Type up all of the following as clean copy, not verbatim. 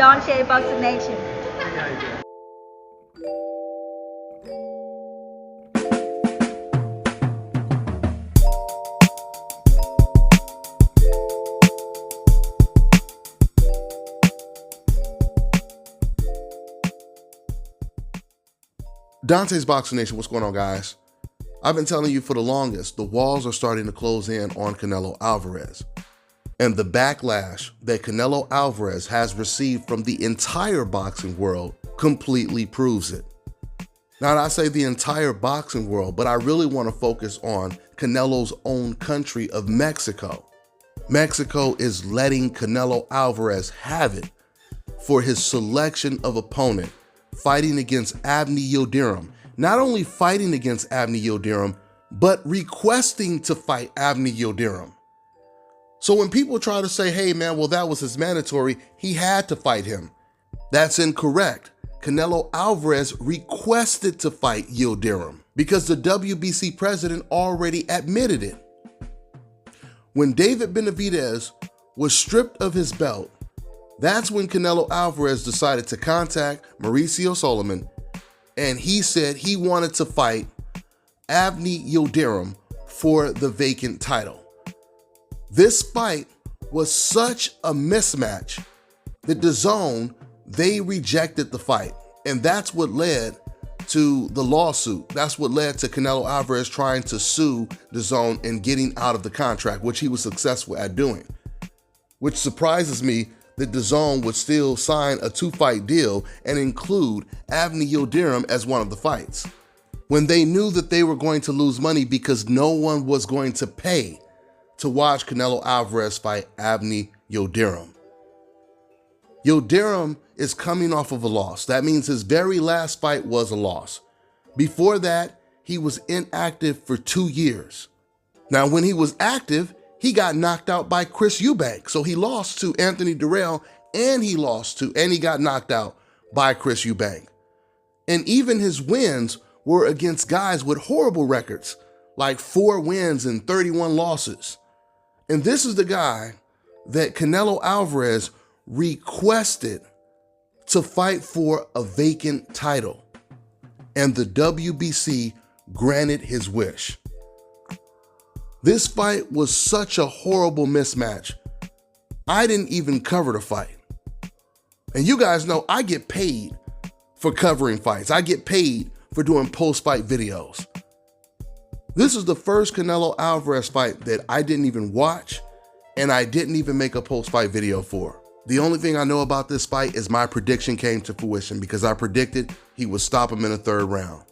Dante Boxing Nation. Dante's Boxing Nation, what's going on, guys? I've been telling you for the longest, the walls are starting to close in on Canelo Alvarez. And the backlash that Canelo Alvarez has received from the entire boxing world completely proves it. Now, I say the entire boxing world, but I really want to focus on Canelo's own country of Mexico. Mexico is letting Canelo Alvarez have it for his selection of opponent, fighting against Yildirim. Not only fighting against Yildirim, but requesting to fight Yildirim. So when people try to say, hey man, well that was his mandatory, he had to fight him. That's incorrect. Canelo Alvarez requested to fight Yildirim because the WBC president already admitted it. When David Benavidez was stripped of his belt, that's when Canelo Alvarez decided to contact Mauricio Solomon, and he said he wanted to fight Yildirim for the vacant title. This fight was such a mismatch that DAZN, they rejected the fight, and that's what led to the lawsuit. That's what led to Canelo Alvarez trying to sue DAZN and getting out of the contract, which he was successful at doing, which surprises me that DAZN would still sign a 2-fight deal and include Yildirim as one of the fights, when they knew that they were going to lose money because no one was going to pay to watch Canelo Alvarez fight Yildirim. Yildirim is coming off of a loss. That means his very last fight was a loss. Before that, he was inactive for 2 years. Now, when he was active, he got knocked out by Chris Eubank. So he lost to Anthony Durrell and he got knocked out by Chris Eubank. And even his wins were against guys with horrible records, like 4 wins and 31 losses. And this is the guy that Canelo Alvarez requested to fight for a vacant title. And the WBC granted his wish. This fight was such a horrible mismatch. I didn't even cover the fight. And you guys know I get paid for covering fights. I get paid for doing post-fight videos. This is the first Canelo Alvarez fight that I didn't even watch and I didn't even make a post-fight video for. The only thing I know about this fight is my prediction came to fruition because I predicted he would stop him in the 3rd round.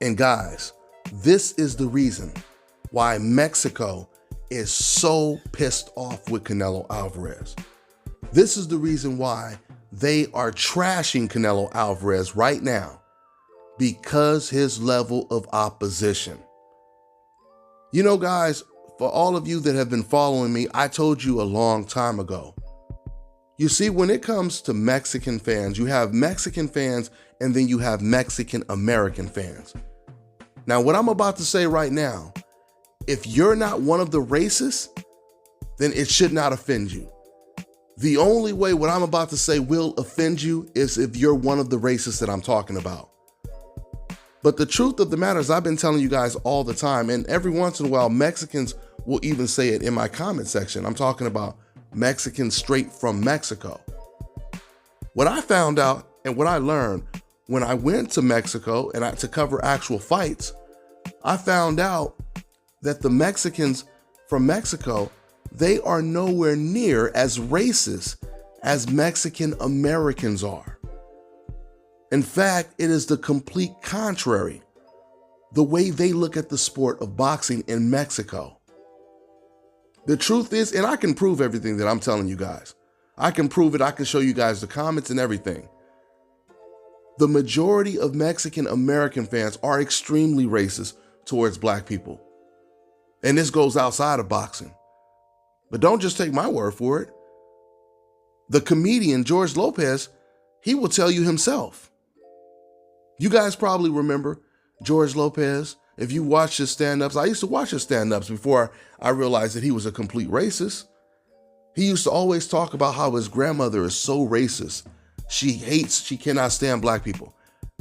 And guys, this is the reason why Mexico is so pissed off with Canelo Alvarez. This is the reason why they are trashing Canelo Alvarez right now, because his level of opposition. You know, guys, for all of you that have been following me, I told you a long time ago. You see, when it comes to Mexican fans, you have Mexican fans and then you have Mexican American fans. Now, what I'm about to say right now, if you're not one of the racists, then it should not offend you. The only way what I'm about to say will offend you is if you're one of the racists that I'm talking about. But the truth of the matter is, I've been telling you guys all the time, and every once in a while, Mexicans will even say it in my comment section. I'm talking about Mexicans straight from Mexico. What I found out and what I learned when I went to Mexico and to cover actual fights, I found out that the Mexicans from Mexico, they are nowhere near as racist as Mexican Americans are. In fact, it is the complete contrary, the way they look at the sport of boxing in Mexico. The truth is, and I can prove everything that I'm telling you guys. I can prove it. I can show you guys the comments and everything. The majority of Mexican American fans are extremely racist towards black people. And this goes outside of boxing. But don't just take my word for it. The comedian George Lopez, he will tell you himself. You guys probably remember George Lopez. If you watch his stand-ups, I used to watch his stand-ups before I realized that he was a complete racist. He used to always talk about how his grandmother is so racist. She cannot stand black people.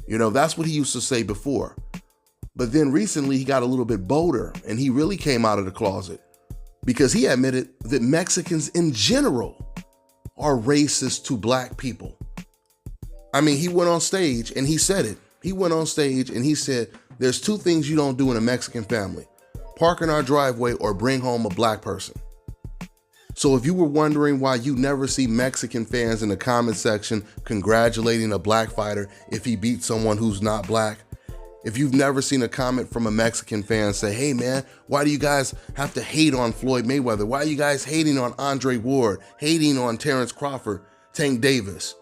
That's what he used to say before. But then recently he got a little bit bolder and he really came out of the closet because he admitted that Mexicans in general are racist to black people. I mean, he went on stage and he said it. He went on stage and he said, there's two things you don't do in a Mexican family: park in our driveway or bring home a black person. So if you were wondering why you never see Mexican fans in the comment section congratulating a black fighter if he beats someone who's not black, if you've never seen a comment from a Mexican fan say, hey man, why do you guys have to hate on Floyd Mayweather? Why are you guys hating on Andre Ward, hating on Terrence Crawford, Tank Davis?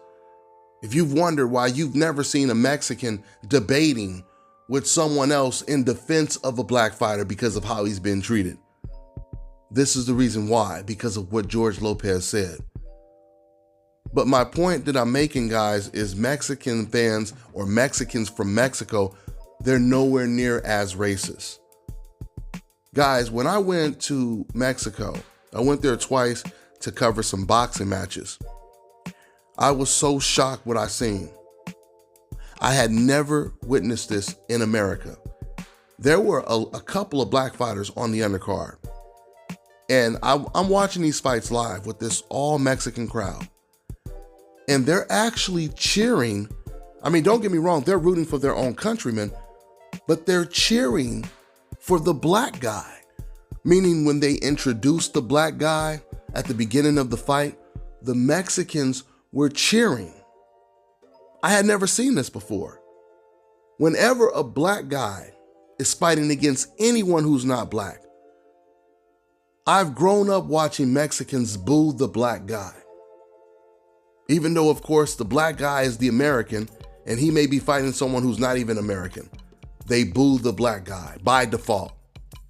If you've wondered why you've never seen a Mexican debating with someone else in defense of a black fighter because of how he's been treated, this is the reason why, because of what George Lopez said. But my point that I'm making, guys, is Mexican fans or Mexicans from Mexico, they're nowhere near as racist. Guys, when I went to Mexico, I went there twice to cover some boxing matches. I was so shocked what I seen. I had never witnessed this in America. There were a couple of black fighters on the undercard. And I'm watching these fights live with this all Mexican crowd. And they're actually cheering. I mean, don't get me wrong, they're rooting for their own countrymen, but they're cheering for the black guy. Meaning when they introduced the black guy at the beginning of the fight, the Mexicans were cheering. I had never seen this before. Whenever a black guy is fighting against anyone who's not black, I've grown up watching Mexicans boo the black guy. Even though, of course, the black guy is the American and he may be fighting someone who's not even American. They boo the black guy by default,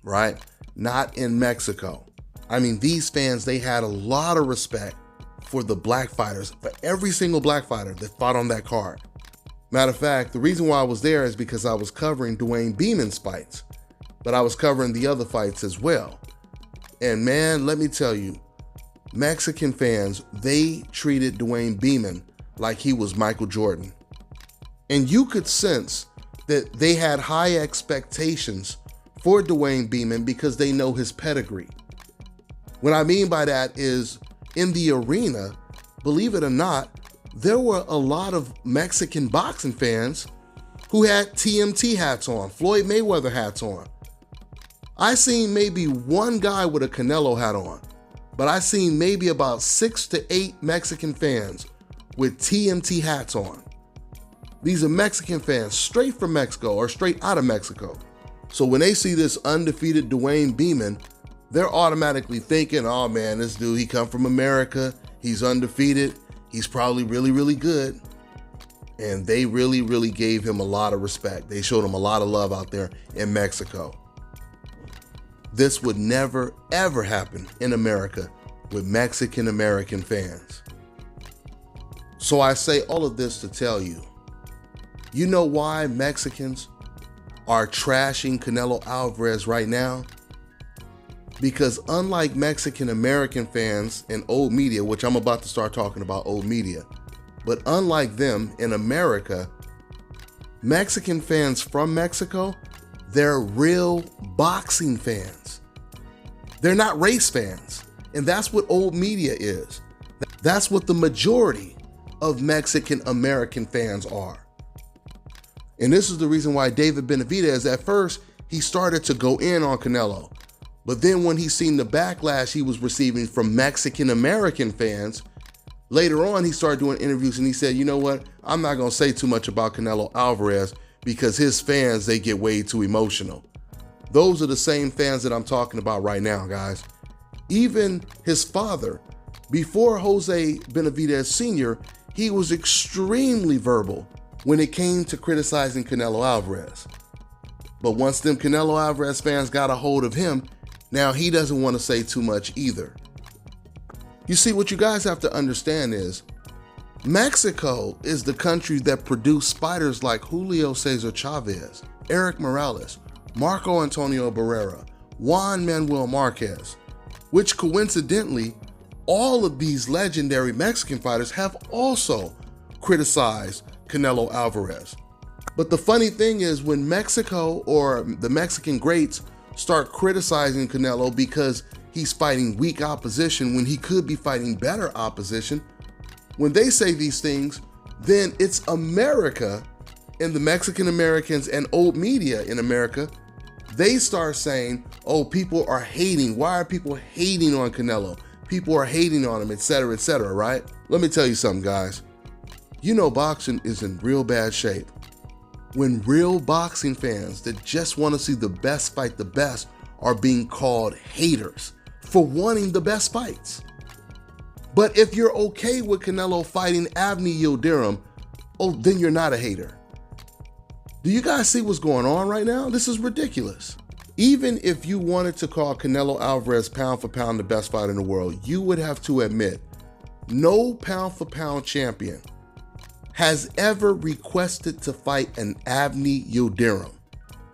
right? Not in Mexico. I mean, these fans, they had a lot of respect for the black fighters, for every single black fighter that fought on that card. Matter of fact, the reason why I was there is because I was covering Dwayne Beeman's fights, but I was covering the other fights as well. And man, let me tell you, Mexican fans, they treated Dwayne Beeman like he was Michael Jordan. And you could sense that they had high expectations for Dwayne Beeman because they know his pedigree. What I mean by that is, in the arena, believe it or not, there were a lot of Mexican boxing fans who had TMT hats on, Floyd Mayweather hats on. I seen maybe one guy with a Canelo hat on, but I seen maybe about 6 to 8 Mexican fans with TMT hats on. These are Mexican fans straight from Mexico or straight out of Mexico. So when they see this undefeated Dwayne Beeman, they're automatically thinking, oh man, this dude, he come from America, he's undefeated, he's probably really, really good. And they really, really gave him a lot of respect. They showed him a lot of love out there in Mexico. This would never, ever happen in America with Mexican American fans. So I say all of this to tell you, you know why Mexicans are trashing Canelo Alvarez right now? Because unlike Mexican American fans and old media, which I'm about to start talking about old media, but unlike them in America, Mexican fans from Mexico, they're real boxing fans. They're not race fans. And that's what old media is. That's what the majority of Mexican American fans are. And this is the reason why David Benavidez, at first, he started to go in on Canelo. But then when he seen the backlash he was receiving from Mexican American fans, later on he started doing interviews and he said, you know what, I'm not gonna say too much about Canelo Alvarez because his fans, they get way too emotional. Those are the same fans that I'm talking about right now, guys. Even his father, before Jose Benavidez Sr., he was extremely verbal when it came to criticizing Canelo Alvarez. But once them Canelo Alvarez fans got a hold of him, now he doesn't want to say too much either. You see, what you guys have to understand is, Mexico is the country that produced fighters like Julio Cesar Chavez, Eric Morales, Marco Antonio Barrera, Juan Manuel Marquez, which coincidentally all of these legendary Mexican fighters have also criticized Canelo Alvarez. But the funny thing is, when Mexico or the Mexican greats start criticizing Canelo because he's fighting weak opposition when he could be fighting better opposition, when they say these things, then it's America and the Mexican Americans and old media in America, they start saying, oh, people are hating. Why are people hating on Canelo? People are hating on him, etc., right? Let me tell you something, guys. You know boxing is in real bad shape when real boxing fans that just want to see the best fight the best are being called haters for wanting the best fights. But if you're okay with Canelo fighting Avni Yildirim, oh, then you're not a hater. Do you guys see what's going on right now? This is ridiculous. Even if you wanted to call Canelo Alvarez pound for pound the best fighter in the world, you would have to admit no pound for pound champion has ever requested to fight an Avni Yildirim,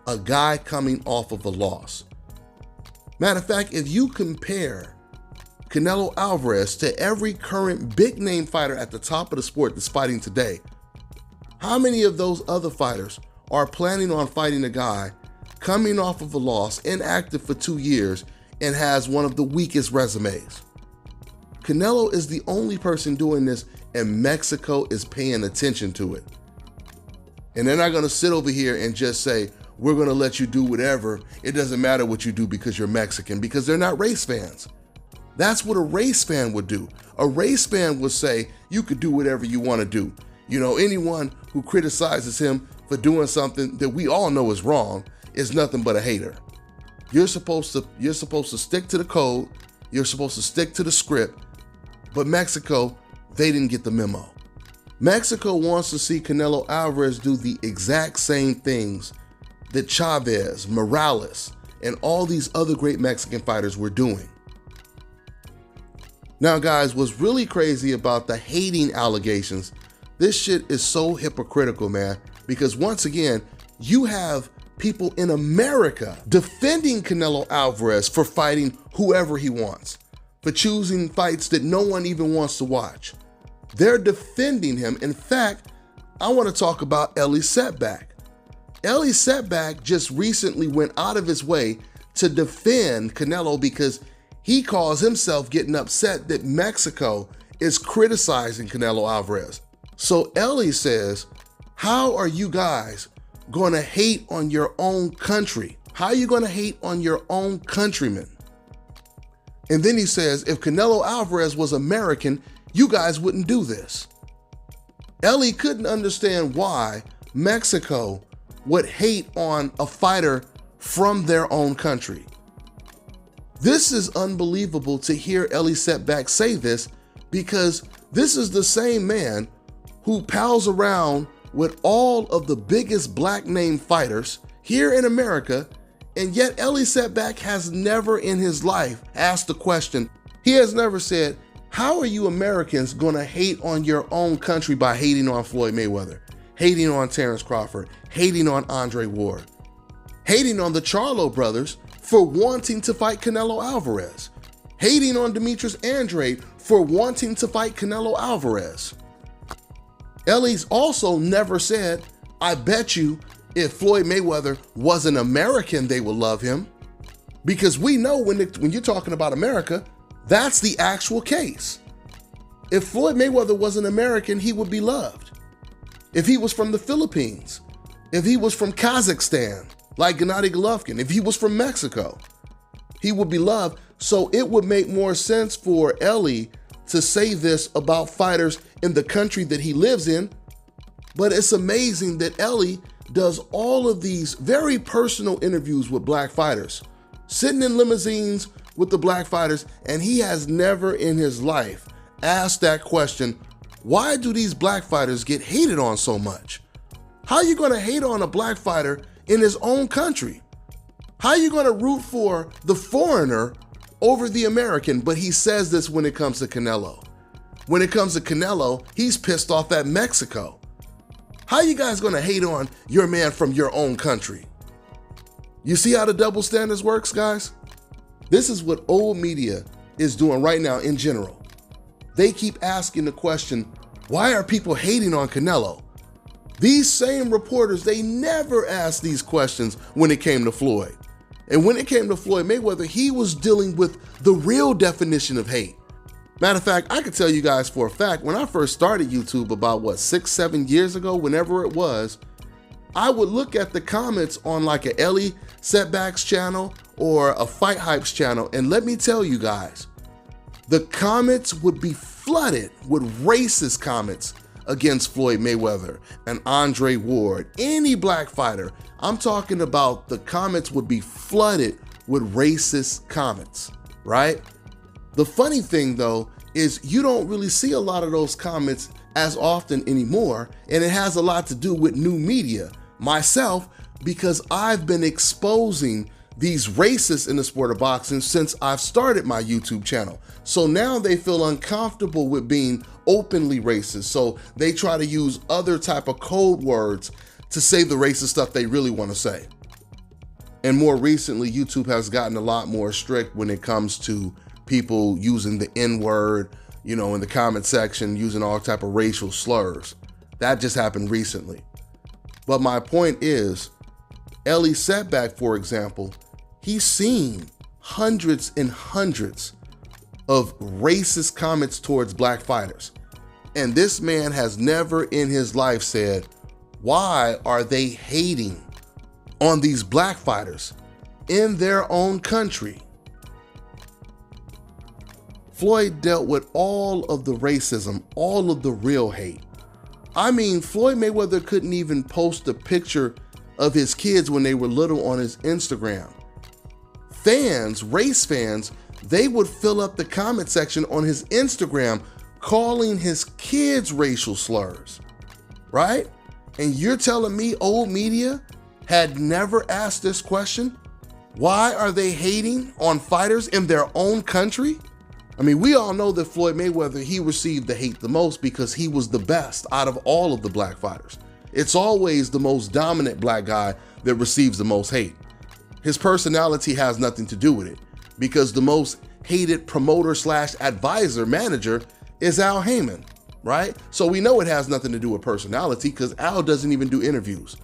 a guy coming off of a loss. Matter of fact, if you compare Canelo Alvarez to every current big name fighter at the top of the sport that's fighting today, how many of those other fighters are planning on fighting a guy coming off of a loss, inactive for 2 years, and has one of the weakest resumes? Canelo is the only person doing this, and Mexico is paying attention to it. And they're not gonna sit over here and just say, we're gonna let you do whatever. It doesn't matter what you do because you're Mexican, because they're not race fans. That's what a race fan would do. A race fan would say, you could do whatever you wanna do. You know, anyone who criticizes him for doing something that we all know is wrong is nothing but a hater. You're supposed to stick to the code. You're supposed to stick to the script. But Mexico, they didn't get the memo. Mexico wants to see Canelo Alvarez do the exact same things that Chavez, Morales, and all these other great Mexican fighters were doing. Now, guys, what's really crazy about the hating allegations, this shit is so hypocritical, man, because once again, you have people in America defending Canelo Alvarez for fighting whoever he wants, for choosing fights that no one even wants to watch. They're defending him. In fact, I want to talk about Elie Seckbach. Elie Seckbach just recently went out of his way to defend Canelo because he calls himself getting upset that Mexico is criticizing Canelo Alvarez. So Elie says, how are you guys going to hate on your own country? How are you going to hate on your own countrymen? And then he says, if Canelo Alvarez was American, you guys wouldn't do this. Elie couldn't understand why Mexico would hate on a fighter from their own country. This is unbelievable to hear Elie Seckbach say this, because this is the same man who pals around with all of the biggest black name fighters here in America, and yet Elie Seckbach has never in his life asked the question. He has never said, how are you Americans gonna hate on your own country by hating on Floyd Mayweather, hating on Terrence Crawford, hating on Andre Ward, hating on the Charlo brothers for wanting to fight Canelo Alvarez, hating on Demetrius Andrade for wanting to fight Canelo Alvarez. Elie's also never said, I bet you if Floyd Mayweather was an American, they would love him. Because we know when you're talking about America, that's the actual case. If Floyd Mayweather was an American, he would be loved. If he was from the Philippines, if he was from Kazakhstan, like Gennady Golovkin, if he was from Mexico, he would be loved. So it would make more sense for Elie to say this about fighters in the country that he lives in. But it's amazing that Elie does all of these very personal interviews with black fighters, sitting in limousines with the black fighters, and he has never in his life asked that question, why do these black fighters get hated on so much? How are you gonna hate on a black fighter in his own country? How are you gonna root for the foreigner over the American? But he says this when it comes to Canelo. When it comes to Canelo, he's pissed off at Mexico. How are you guys gonna hate on your man from your own country? You see how the double standards works, guys? This is what old media is doing right now in general. they keep asking the question, why are people hating on Canelo? These same reporters, they never asked these questions when it came to Floyd. And when it came to Floyd Mayweather, he was dealing with the real definition of hate. Matter of fact, I can tell you guys for a fact, when I first started YouTube about 6, 7 years ago, whenever it was, I would look at the comments on like a Ellie Setbacks channel or a Fight Hypes channel, and let me tell you guys, the comments would be flooded with racist comments against Floyd Mayweather and Andre Ward, any black fighter. I'm talking about the comments would be flooded with racist comments, right? The funny thing though is you don't really see a lot of those comments as often anymore, and it has a lot to do with new media. Myself, because I've been exposing these racists in the sport of boxing since I've started my YouTube channel. So now they feel uncomfortable with being openly racist. So they try to use other type of code words to say the racist stuff they really want to say. And more recently, YouTube has gotten a lot more strict when it comes to people using the N-word, you know, in the comment section, using all type of racial slurs. That just happened recently. But my point is, Ellie Setback, for example, he's seen hundreds and hundreds of racist comments towards black fighters. And this man has never in his life said, why are they hating on these black fighters in their own country? Floyd dealt with all of the racism, all of the real hate. I mean, Floyd Mayweather couldn't even post a picture of his kids when they were little on his Instagram. Fans, race fans, they would fill up the comment section on his Instagram calling his kids racial slurs, right? And you're telling me old media had never asked this question? Why are they hating on fighters in their own country? I mean, we all know that Floyd Mayweather, he received the hate the most because he was the best out of all of the black fighters. It's always the most dominant black guy that receives the most hate. His personality has nothing to do with it because the most hated promoter / advisor manager is Al Heyman, right? So we know it has nothing to do with personality because Al doesn't even do interviews.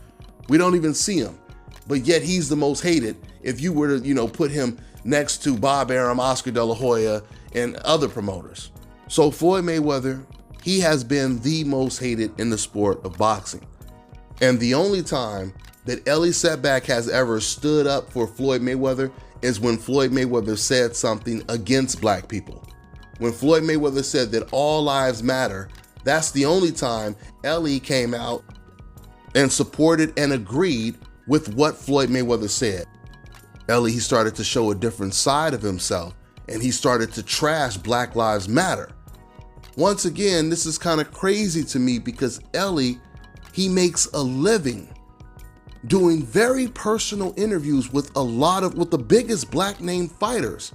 We don't even see him, but yet he's the most hated. If you were to, you know, put him next to Bob Arum, Oscar De La Hoya, and other promoters. So Floyd Mayweather, he has been the most hated in the sport of boxing. And the only time that Ellie Setback has ever stood up for Floyd Mayweather is when Floyd Mayweather said something against black people. When Floyd Mayweather said that all lives matter, that's the only time Ellie came out and supported and agreed with what Floyd Mayweather said. Ellie, he started to show a different side of himself, and he started to trash Black Lives Matter. Once again, this is kind of crazy to me because Ellie, he makes a living doing very personal interviews with the biggest black name fighters.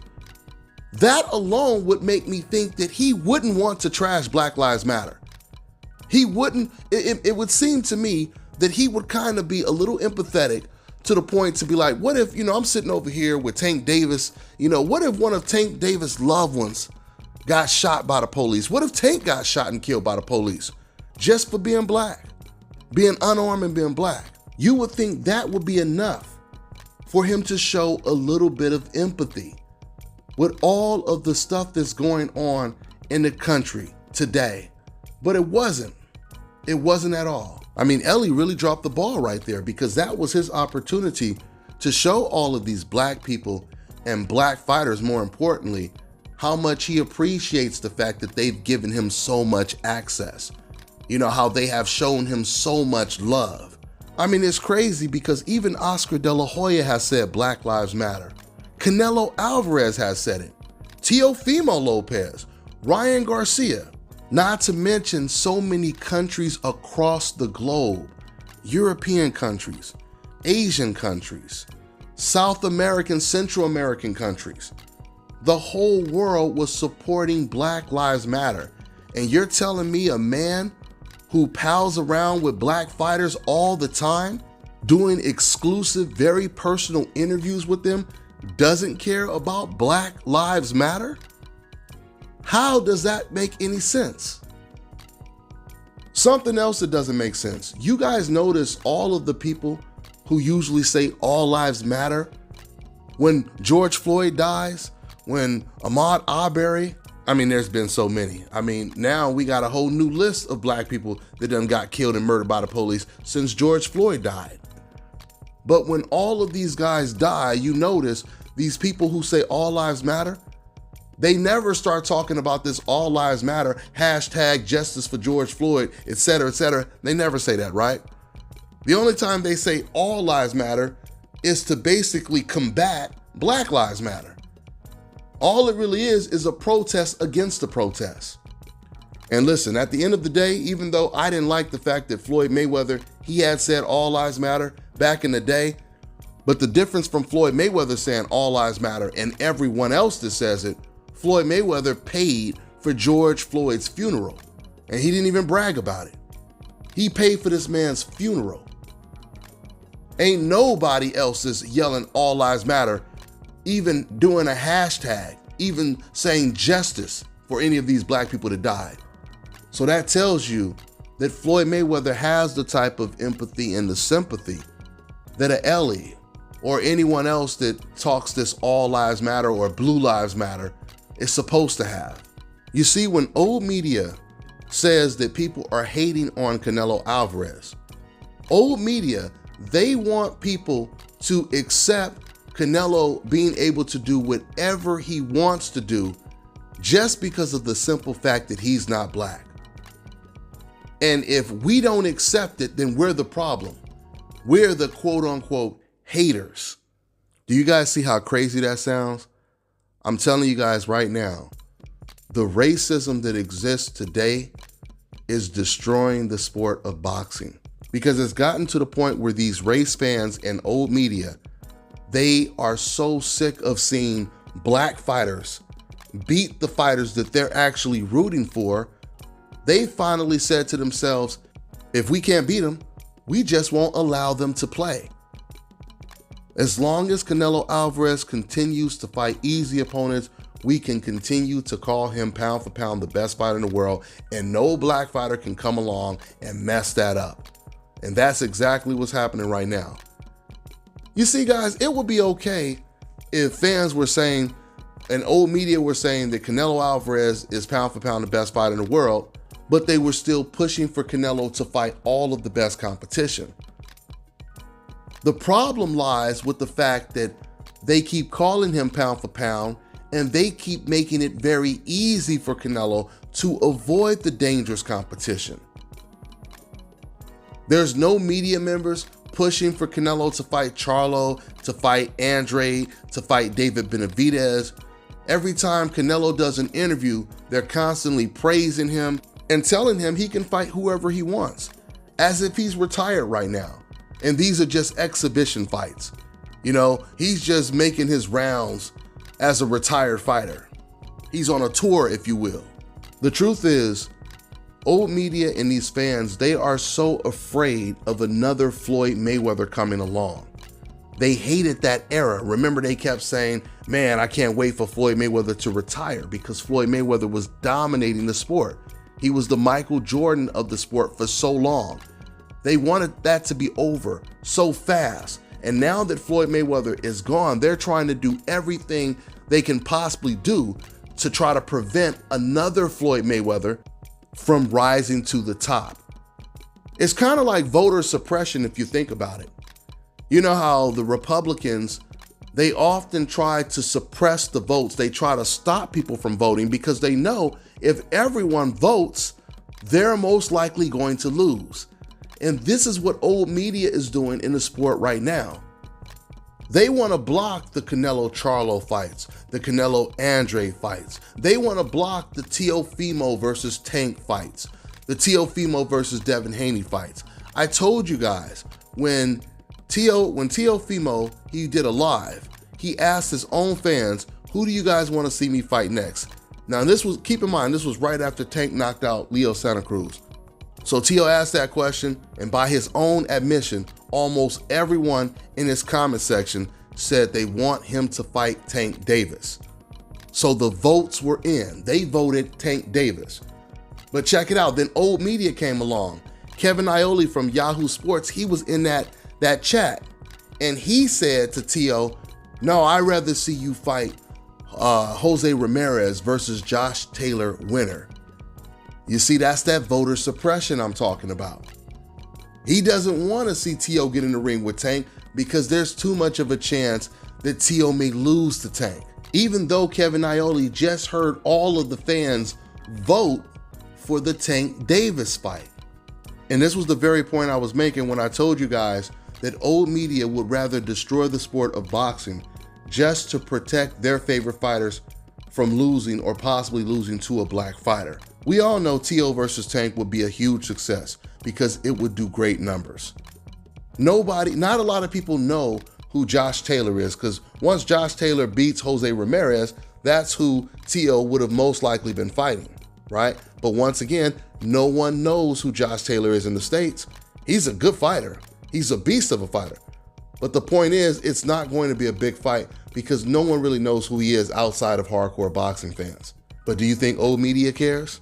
That alone would make me think that he wouldn't want to trash Black Lives Matter. He wouldn't, it would seem to me that he would kind of be a little empathetic to the point to be like, what if, you know, I'm sitting over here with Tank Davis, you know, what if one of Tank Davis' loved ones got shot by the police? What if Tank got shot and killed by the police just for being black, being unarmed and being black? You would think that would be enough for him to show a little bit of empathy with all of the stuff that's going on in the country today. But it wasn't. It wasn't at all. I mean, Ellie really dropped the ball right there because that was his opportunity to show all of these black people and black fighters, more importantly, how much he appreciates the fact that they've given him so much access. You know, how they have shown him so much love. I mean, it's crazy because even Oscar De La Hoya has said Black Lives Matter. Canelo Alvarez has said it. Teofimo Lopez, Ryan Garcia, not to mention so many countries across the globe, European countries, Asian countries, South American, Central American countries. The whole world was supporting Black Lives Matter. And you're telling me a man who pals around with black fighters all the time, doing exclusive, very personal interviews with them, doesn't care about Black Lives Matter? How does that make any sense? Something else that doesn't make sense. You guys notice all of the people who usually say all lives matter when George Floyd dies, when Ahmaud Arbery, there's been so many. Now we got a whole new list of black people that done got killed and murdered by the police since George Floyd died. But when all of these guys die, you notice these people who say all lives matter, they never start talking about this all lives matter, hashtag justice for George Floyd, et cetera, et cetera. They never say that, right? The only time they say all lives matter is to basically combat Black Lives Matter. All it really is a protest against the protest. And listen, at the end of the day, even though I didn't like the fact that Floyd Mayweather, he had said all lives matter back in the day, but the difference from Floyd Mayweather saying all lives matter and everyone else that says it, Floyd Mayweather paid for George Floyd's funeral, and he didn't even brag about it. He paid for this man's funeral. Ain't nobody else is yelling all lives matter, even doing a hashtag, even saying justice for any of these black people that died. So that tells you that Floyd Mayweather has the type of empathy and the sympathy that a Ellie or anyone else that talks this all lives matter or blue lives matter is supposed to have. You see, when old media says that people are hating on Canelo Alvarez, old media, they want people to accept Canelo being able to do whatever he wants to do just because of the simple fact that he's not black. And if we don't accept it, then we're the problem. We're the quote unquote haters. Do you guys see how crazy that sounds? I'm telling you guys right now, the racism that exists today is destroying the sport of boxing, because it's gotten to the point where these race fans and old media, they are so sick of seeing black fighters beat the fighters that they're actually rooting for. They finally said to themselves, if we can't beat them, we just won't allow them to play. As long as Canelo Alvarez continues to fight easy opponents, we can continue to call him pound for pound the best fighter in the world, and no black fighter can come along and mess that up. And that's exactly what's happening right now. You see, guys, it would be okay if fans were saying, and old media were saying that Canelo Alvarez is pound for pound the best fighter in the world, but they were still pushing for Canelo to fight all of the best competition. The problem lies with the fact that they keep calling him pound for pound, and they keep making it very easy for Canelo to avoid the dangerous competition. There's no media members pushing for Canelo to fight Charlo, to fight Andre, to fight David Benavidez. Every time Canelo does an interview, they're constantly praising him and telling him he can fight whoever he wants, as if he's retired right now. And these are just exhibition fights. You know, he's just making his rounds as a retired fighter. He's on a tour, if you will. The truth is, old media and these fans, they are so afraid of another Floyd Mayweather coming along. They hated that era. Remember, they kept saying, man, I can't wait for Floyd Mayweather to retire, because Floyd Mayweather was dominating the sport. He was the Michael Jordan of the sport for so long. They wanted that to be over so fast. And now that Floyd Mayweather is gone, they're trying to do everything they can possibly do to try to prevent another Floyd Mayweather from rising to the top. It's kind of like voter suppression if you think about it. You know how the Republicans, they often try to suppress the votes. They try to stop people from voting because they know if everyone votes, they're most likely going to lose. And this is what old media is doing in the sport right now. They want to block the Canelo Charlo fights, the Canelo Andre fights. They want to block the Teofimo versus Tank fights, the Teofimo versus Devin Haney fights. I told you guys, when Teofimo, he did a live, he asked his own fans, who do you guys want to see me fight next? Now this was, keep in mind, this was right after Tank knocked out Leo Santa Cruz. So Teo asked that question, and by his own admission, almost everyone in his comment section said they want him to fight Tank Davis. So the votes were in. They voted Tank Davis. But check it out, then Old Media came along. Kevin Iole from Yahoo Sports, he was in that chat. And he said to T.O., no, I'd rather see you fight Jose Ramirez versus Josh Taylor winner. You see, that's that voter suppression I'm talking about. He doesn't want to see T.O. get in the ring with Tank because there's too much of a chance that T.O. may lose to Tank. Even though Kevin Iole just heard all of the fans vote for the Tank Davis fight. And this was the very point I was making when I told you guys that Old Media would rather destroy the sport of boxing just to protect their favorite fighters from losing or possibly losing to a black fighter. We all know T.O. versus Tank would be a huge success because it would do great numbers. Not a lot of people know who Josh Taylor is, because once Josh Taylor beats Jose Ramirez, that's who T.O. would have most likely been fighting, right? But once again, no one knows who Josh Taylor is in the States. He's a good fighter. He's a beast of a fighter. But the point is, it's not going to be a big fight because no one really knows who he is outside of hardcore boxing fans. But do you think Old Media cares?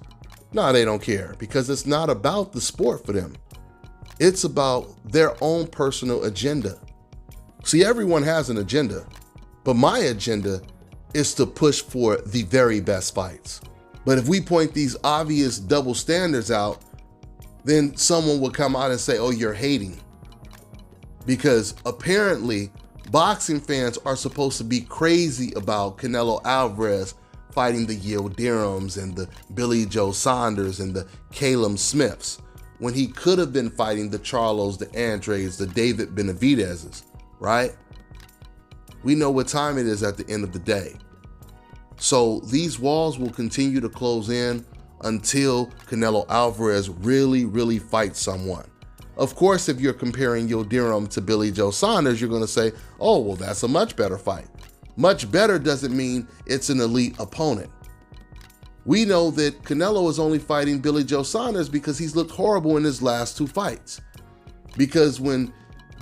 No, they don't care, because it's not about the sport for them. It's about their own personal agenda. See, everyone has an agenda, but my agenda is to push for the very best fights. But if we point these obvious double standards out, then someone will come out and say, oh, you're hating. Because apparently boxing fans are supposed to be crazy about Canelo Alvarez fighting the Yildirims and the Billy Joe Saunders and the Caleb Smiths, when he could have been fighting the Charlos, the Andres, the David Benavidez's, right? We know what time it is at the end of the day. So these walls will continue to close in until Canelo Alvarez really fights someone. Of course, if you're comparing Yildirim to Billy Joe Saunders, you're going to say, oh, well, that's a much better fight. Much better doesn't mean it's an elite opponent. We know that Canelo is only fighting Billy Joe Saunders because he's looked horrible in his last two fights. Because when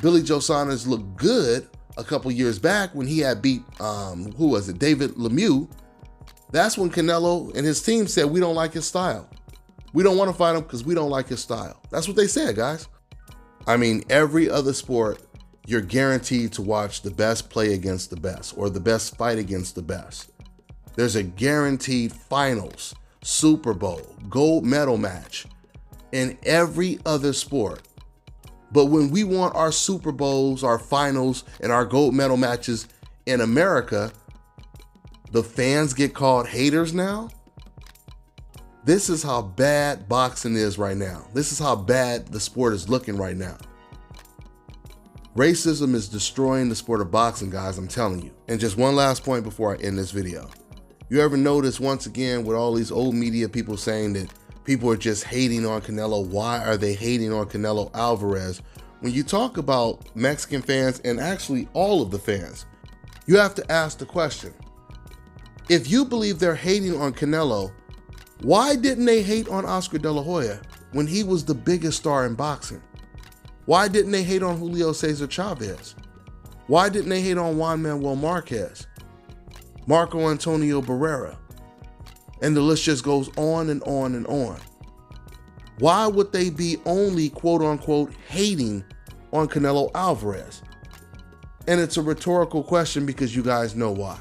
Billy Joe Saunders looked good a couple years back when he had beat, David Lemieux, that's when Canelo and his team said, we don't like his style. We don't want to fight him because we don't like his style. That's what they said, guys. I mean, every other sport, you're guaranteed to watch the best play against the best or the best fight against the best. There's a guaranteed finals, Super Bowl, gold medal match in every other sport. But when we want our Super Bowls, our finals, and our gold medal matches in America, the fans get called haters now? This is how bad boxing is right now. This is how bad the sport is looking right now. Racism is destroying the sport of boxing, guys, I'm telling you. And just one last point before I end this video. You ever notice, once again, with all these old media people saying that people are just hating on Canelo? Why are they hating on Canelo Alvarez? When you talk about Mexican fans, and actually all of the fans, you have to ask the question. If you believe they're hating on Canelo, why didn't they hate on Oscar De La Hoya when he was the biggest star in boxing? Why didn't they hate on Julio Cesar Chavez? Why didn't they hate on Juan Manuel Marquez, Marco Antonio Barrera? And the list just goes on and on and on. Why would they be only quote unquote hating on Canelo Alvarez? And it's a rhetorical question because you guys know why.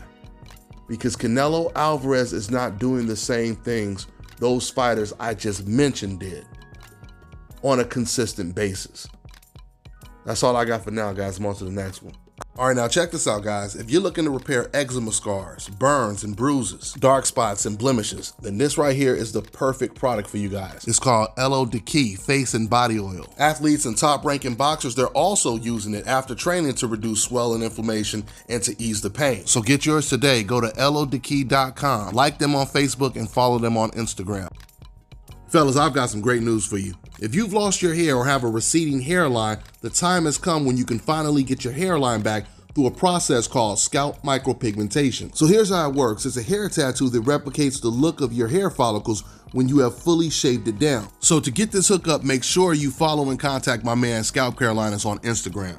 Because Canelo Alvarez is not doing the same things those fighters I just mentioned did on a consistent basis. That's all I got for now, guys. I'm on to the next one. All right, now check this out, guys. If you're looking to repair eczema scars, burns and bruises, dark spots and blemishes, then this right here is the perfect product for you guys. It's called Elo de Key Face and Body Oil. Athletes and top-ranking boxers, they're also using it after training to reduce swelling, inflammation, and to ease the pain. So get yours today. Go to elodekey.com, like them on Facebook, and follow them on Instagram. Fellas, I've got some great news for you. If you've lost your hair or have a receding hairline, the time has come when you can finally get your hairline back through a process called scalp micropigmentation. So here's how it works. It's a hair tattoo that replicates the look of your hair follicles when you have fully shaved it down. So to get this hookup, make sure you follow and contact my man Scalp Carolinas on Instagram.